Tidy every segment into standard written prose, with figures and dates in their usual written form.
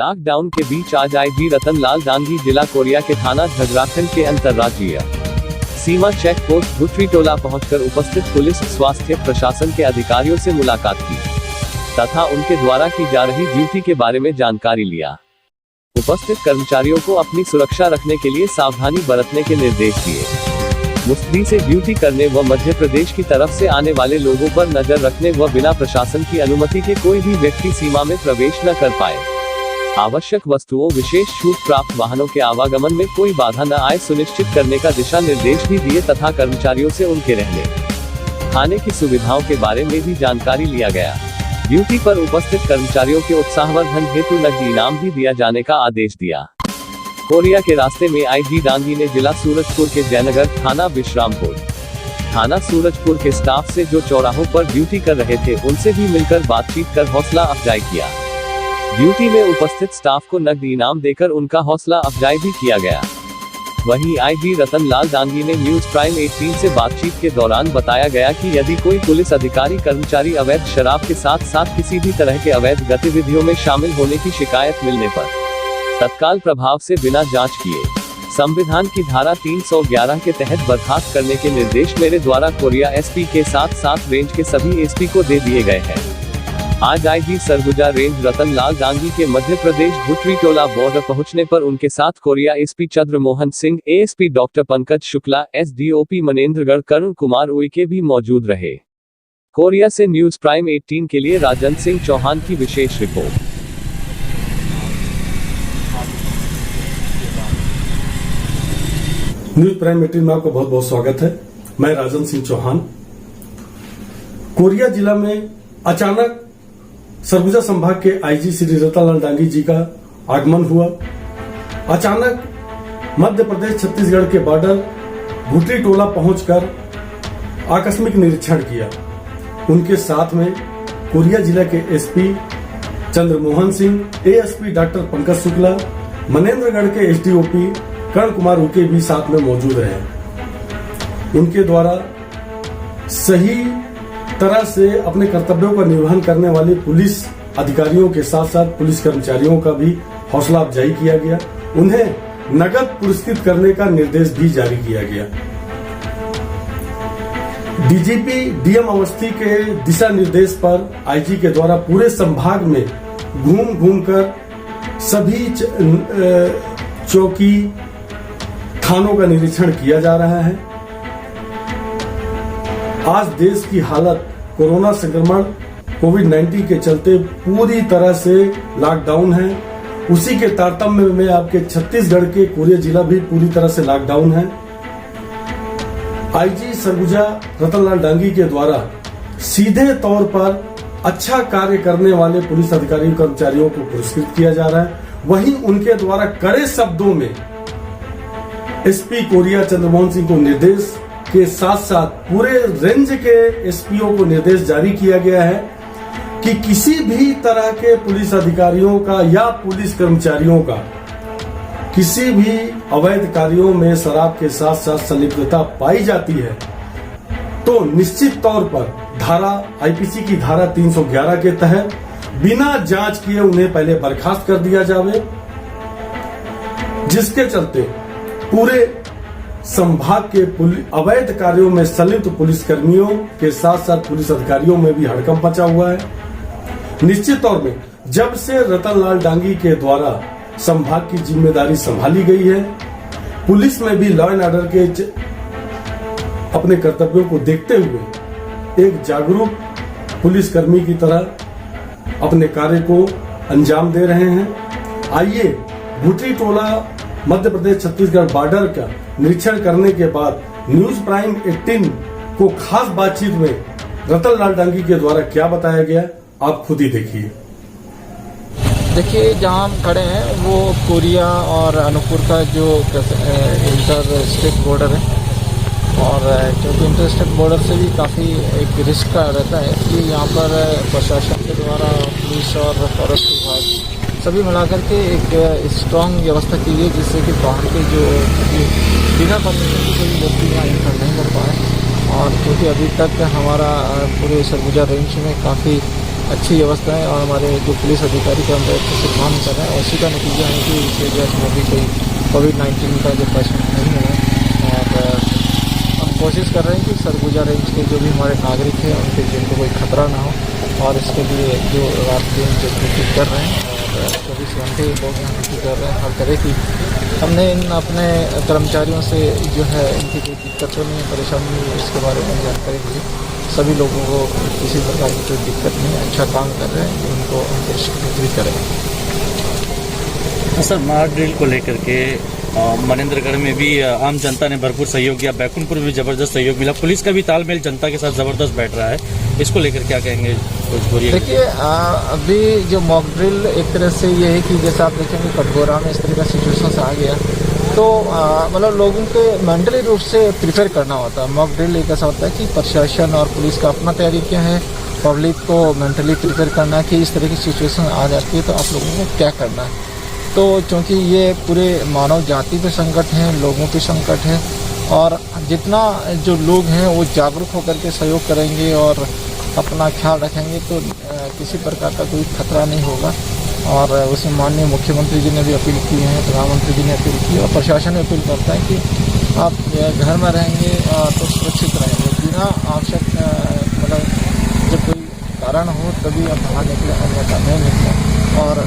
Lockdown के बीच आज IG Ratanlal Dangi जिला कोरिया के थाना झगराखंड के अंतर्राज्यीय सीमा चेक पोस्ट भुट्रीटोला पहुंचकर उपस्थित पुलिस स्वास्थ्य प्रशासन के अधिकारियों से मुलाकात की तथा उनके द्वारा की जा रही ड्यूटी के बारे में जानकारी लिया। उपस्थित कर्मचारियों को अपनी सुरक्षा रखने के लिए सावधानी बरतने के निर्देश दिए। मुस्तैदी से ड्यूटी करने व मध्य प्रदेश की तरफ से आने वाले लोगों पर नजर रखने व बिना प्रशासन की अनुमति के कोई भी व्यक्ति सीमा में प्रवेश न कर पाए। आवश्यक वस्तुओं विशेष छूट प्राप्त वाहनों के आवागमन में कोई बाधा न आए सुनिश्चित करने का दिशा निर्देश भी दिए तथा कर्मचारियों से उनके रहने खाने की सुविधाओं के बारे में भी जानकारी लिया गया। ड्यूटी पर उपस्थित कर्मचारियों के उत्साहवर्धन हेतु नकदी इनाम भी दिया जाने का आदेश दिया। कोरिया के रास्ते में आईजी डांगी ने जिला सूरजपुर के जयनगर थाना विश्रामपुर थाना सूरजपुर के स्टाफ से जो चौराहों पर ड्यूटी कर रहे थे उनसे भी मिलकर बातचीत कर हौसला अफजाई किया। ड्यूटी में उपस्थित स्टाफ को नकदी इनाम देकर उनका हौसला अफजाई भी किया गया। वहीं आईजी रतनलाल डांगी ने न्यूज प्राइम 18 से बातचीत के दौरान बताया गया कि यदि कोई पुलिस अधिकारी कर्मचारी अवैध शराब के साथ साथ किसी भी तरह के अवैध गतिविधियों में शामिल होने की शिकायत मिलने पर तत्काल प्रभाव से बिना जांच किए संविधान की धारा 311 के तहत बर्खास्त करने के निर्देश मेरे द्वारा कोरिया एसपी के साथ साथ रेंज के सभी एसपी को दे दिए गए हैं। आज आईजी सरगुजा रेंज रतनलाल डांगी के मध्य प्रदेश भुट्रीटोला बॉर्डर पहुंचने पर उनके साथ Koriya SP Chandramohan Singh, ASP doctor Pankaj Shukla, SDOP Manendragarh Karun Kumar Uike भी मौजूद रहे। कोरिया से न्यूज प्राइम 18 के लिए राजन सिंह चौहान की विशेष रिपोर्ट। न्यूज प्राइम 18 में आपका बहुत बहुत स्वागत है। मैं राजन सिंह चौहान। कोरिया जिला में अचानक सरगुजा संभाग के आईजी श्री रतनलाल डांगी जी का आगमन हुआ। अचानक मध्य प्रदेश छत्तीसगढ़ के बॉर्डर भुट्रीटोला पहुंचकर आकस्मिक निरीक्षण किया। उनके साथ में कोरिया जिला के SP Chandramohan Singh, ASP doctor Pankaj Shukla, Manendragarh के एसडीओपी करुण कुमार उइके भी साथ में मौजूद रहे। उनके द्वारा सही तरह से अपने कर्तव्यों का निर्वहन करने वाले पुलिस अधिकारियों के साथ साथ पुलिस कर्मचारियों का भी हौसला अफजाई किया गया। उन्हें नगद पुरस्कृत करने का निर्देश भी जारी किया गया। डीजीपी डीएम अवस्थी के दिशा निर्देश पर आईजी के द्वारा पूरे संभाग में घूम कर सभी चौकी थानों का निरीक्षण किया जा रहा है। आज देश की हालत कोरोना संक्रमण कोविड-19 के चलते पूरी तरह से लॉकडाउन है। उसी के तारतम्य में आपके छत्तीसगढ़ के कोरिया जिला भी पूरी तरह से लॉकडाउन है। आईजी सरगुजा रतनलाल डांगी के द्वारा सीधे तौर पर अच्छा कार्य करने वाले पुलिस अधिकारियों कर्मचारियों को पुरस्कृत किया जा रहा है। वहीं उनके द्वारा कड़े शब्दों में एसपी कोरिया चंद्रमोहन सिंह को निर्देश के साथ साथ पूरे रेंज के एसपीओ को निर्देश जारी किया गया है कि किसी भी तरह के पुलिस अधिकारियों का या पुलिस कर्मचारियों का किसी भी अवैध कार्यों में शराब के साथ साथ संलिप्तता पाई जाती है तो निश्चित तौर पर आईपीसी की धारा 311 के तहत बिना जांच किए उन्हें पहले बर्खास्त कर दिया जावे, जिसके चलते पूरे संभाग के अवैध कार्यों में संलिप्त पुलिसकर्मियों के साथ साथ पुलिस अधिकारियों में भी हड़कंप मचा हुआ है। निश्चित तौर में जब से रतनलाल डांगी के द्वारा संभाग की जिम्मेदारी संभाली गई है, पुलिस में भी लॉ एंड ऑर्डर के अपने कर्तव्यों को देखते हुए एक जागरूक पुलिसकर्मी की तरह अपने कार्य को अंजाम दे रहे हैं। आइए भुट्रीटोला मध्य प्रदेश छत्तीसगढ़ बॉर्डर का निरीक्षण करने के बाद न्यूज प्राइम 18 को खास बातचीत में रतनलाल डांगी के द्वारा क्या बताया गया, आप खुद ही देखिए। देखिए, जहां हम खड़े हैं वो कोरिया और अनूपपुर का जो इंटर स्टेट बॉर्डर है और क्योंकि इंटर स्टेट बॉर्डर से भी काफ़ी एक रिस्क का रहता है, इसलिए यहाँ पर प्रशासन के द्वारा पुलिस और फॉरेस्ट विभाग सभी मिलाकर के एक स्ट्रॉन्ग व्यवस्था की गई, जिससे कि बाहर के जो बिना परमिशन की कोई व्यक्ति यहाँ एंटर नहीं कर पाए। और क्योंकि अभी तक हमारा पूरे सरगुजा रेंज में काफ़ी अच्छी व्यवस्था है और हमारे जो पुलिस अधिकारी काम अच्छे से काम कर रहे हैं। उसी का नतीजा है कि इस एरिया में भी कोई कोविड-19 का जो पेशेंट नहीं है। और हम कोशिश कर रहे हैं कि सरगुजा रेंज के जो भी हमारे नागरिक हैं उनके जिनको कोई खतरा ना हो, और इसके लिए जो रात दिन जो ड्यूटी कर रहे हैं और 24 घंटे लोग यहाँ ड्यूटी कर रहे हैं हर तरह की। हमने इन अपने कर्मचारियों से जो है इनकी कोई दिक्कत नहीं है, परेशानी नहीं है, इसके बारे में जानकारी दी। सभी लोगों को किसी प्रकार की कोई दिक्कत नहीं है, अच्छा काम कर रहे हैं, उनको हम पुरस्कृत करेंगे। सर, मार्ग ड्रिल को लेकर के मनेंद्रगढ़ में भी आम जनता ने भरपूर सहयोग किया, बैकुंठपुर में भी जबरदस्त सहयोग मिला, पुलिस का भी तालमेल जनता के साथ जबरदस्त बैठ रहा है, इसको लेकर क्या कहेंगे? देखिए, अभी जो मॉक ड्रिल एक तरह से ये है कि जैसे आप देखेंगे कटघोरा में इस तरह का सिचुएशन आ गया तो मतलब लोगों के मेंटली रूप से प्रिपेयर करना होता है। मॉक ड्रिल एक ऐसा होता है कि प्रशासन और पुलिस का अपना तैयारी क्या है, पब्लिक को मेंटली प्रिपेयर करना है कि इस तरह की सिचुएशन आ जाती है तो आप लोगों को क्या करना है। तो चूँकि ये पूरे मानव जाति पे संकट है, लोगों पे संकट है, और जितना जो लोग हैं वो जागरूक होकर के सहयोग करेंगे और अपना ख्याल रखेंगे तो किसी प्रकार का कोई खतरा नहीं होगा। और उसमें माननीय मुख्यमंत्री जी ने भी अपील की है, प्रधानमंत्री जी ने अपील की और प्रशासन ने अपील करता है कि आप घर में रहेंगे तो सुरक्षित रहेंगे, बिना आवश्यक मतलब जब कोई कारण हो तभी आप बाहर निकले, अन्यथा नहीं निकले। और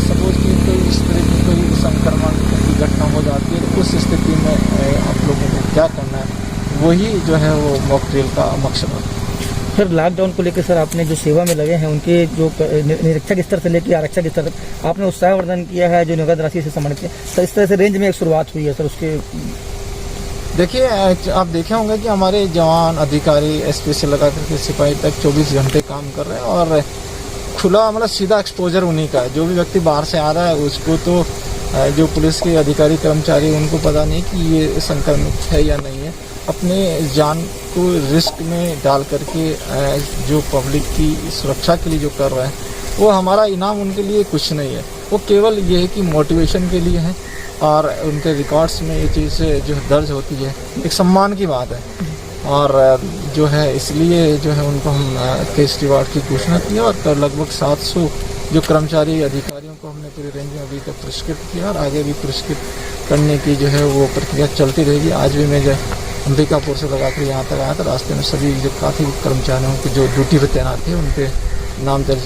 सपोज कि कोई इस तरह की कोई संक्रमण की घटना हो जाती है तो उस स्थिति में आप लोगों को क्या करना है, वही जो है वो मॉक ड्रिल का मकसद है। सर, लॉकडाउन को लेकर सर आपने जो सेवा में लगे हैं उनके जो निरीक्षक स्तर से लेकर आरक्षक स्तर तक आपने उत्साहवर्धन किया है, जो नगद राशि से सम्मानित है, तो इस तरह से रेंज में एक शुरुआत हुई है सर उसके। देखिए, आप देखे होंगे कि हमारे जवान अधिकारी एसपी से लगा करके सिपाही तक 24 घंटे काम कर रहे हैं और खुला मतलब सीधा एक्सपोजर उन्हीं का है। जो भी व्यक्ति बाहर से आ रहा है उसको तो जो पुलिस के अधिकारी कर्मचारी उनको पता नहीं कि ये संक्रमित है या नहीं है। अपने जान को रिस्क में डाल करके जो पब्लिक की सुरक्षा के लिए जो कर रहे हैं वो हमारा इनाम उनके लिए कुछ नहीं है, वो केवल ये है कि मोटिवेशन के लिए है और उनके रिकॉर्ड्स में ये चीज़ जो दर्ज होती है एक सम्मान की बात है। और जो है इसलिए जो है उनको हम केस रिवार्ड की घोषणा की और लगभग 700 जो कर्मचारी अधिकारियों को हमने पूरी रेंज में अभी तक पुरस्कृत किया और आगे भी पुरस्कृत करने की जो है वो प्रक्रिया चलती रहेगी। आज भी मैं जो अंबिकापुर से लगा कर यहाँ तक आया था, रास्ते में सभी जो काफ़ी कर्मचारियों को जो ड्यूटी पर तैनात थे उनके नाम दर्ज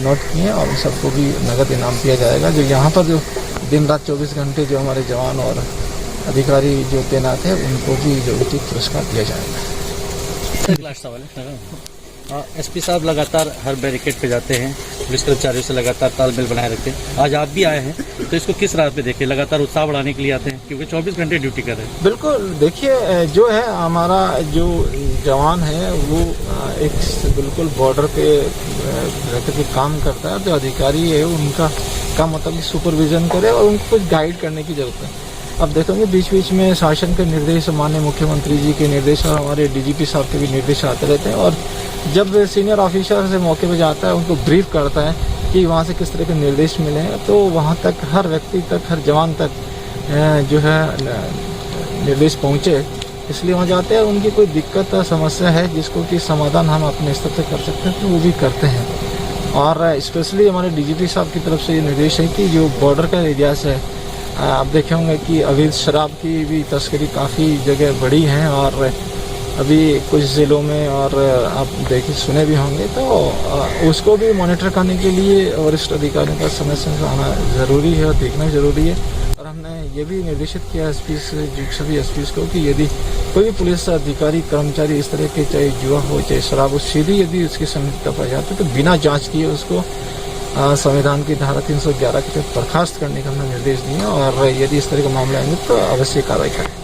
नोट किए और उन सबको भी नगद इनाम दिया जाएगा। जो यहाँ पर जो दिन रात 24 घंटे जो हमारे जवान और अधिकारी जो तैनात है उनको भी जो उचित पुरस्कार दिया जाएगा। एसपी साहब लगातार हर बैरिकेड पे जाते हैं, पुलिस कर्मचारियों से लगातार तालमेल बनाए रखते हैं, आज आप भी आए हैं तो इसको किस राह पे देखें? लगातार उत्साह बढ़ाने के लिए आते हैं क्योंकि 24 घंटे ड्यूटी कर रहे हैं। बिल्कुल, देखिए जो है हमारा जो जवान है वो एक बिल्कुल बॉर्डर पे रहकर के काम करता है। जो अधिकारी है उनका काम मतलब सुपरविजन करे और उनको कुछ गाइड करने की जरूरत है। अब देखोगे बीच बीच में शासन के निर्देश, माननीय मुख्यमंत्री जी के निर्देश और हमारे डीजीपी साहब के भी निर्देश आते रहते हैं और जब सीनियर ऑफिसर से मौके पे जाता है उनको ब्रीफ करता है कि वहाँ से किस तरह के निर्देश मिले हैं तो वहाँ तक हर व्यक्ति तक, हर जवान तक जो है निर्देश पहुँचे, इसलिए वहाँ जाते हैं। उनकी कोई दिक्कत समस्या है जिसको कि समाधान हम अपने स्तर से कर सकते हैं तो वो भी करते हैं। और स्पेशली हमारे डीजीपी साहब की तरफ से ये निर्देश है कि जो बॉर्डर का एरिया है, आप देखे होंगे कि अवैध शराब की भी तस्करी काफ़ी जगह बढ़ी है और अभी कुछ ज़िलों में और आप देखे सुने भी होंगे, तो उसको भी मॉनिटर करने के लिए वरिष्ठ अधिकारियों का समय समय आना ज़रूरी है और देखना ज़रूरी है। और हमने ये भी निर्देशित किया एसपी से, सभी एसपी को कि यदि कोई भी पुलिस अधिकारी कर्मचारी इस तरह के, चाहे जुआ हो चाहे शराब हो, सीधी यदि उसकी संलिप्तता पाई जाती है तो बिना जाँच किए उसको संविधान की धारा 311 के तहत बर्खास्त करने का हमने निर्देश दिए और यदि इस तरह के मामले आएंगे तो अवश्य कार्रवाई करें।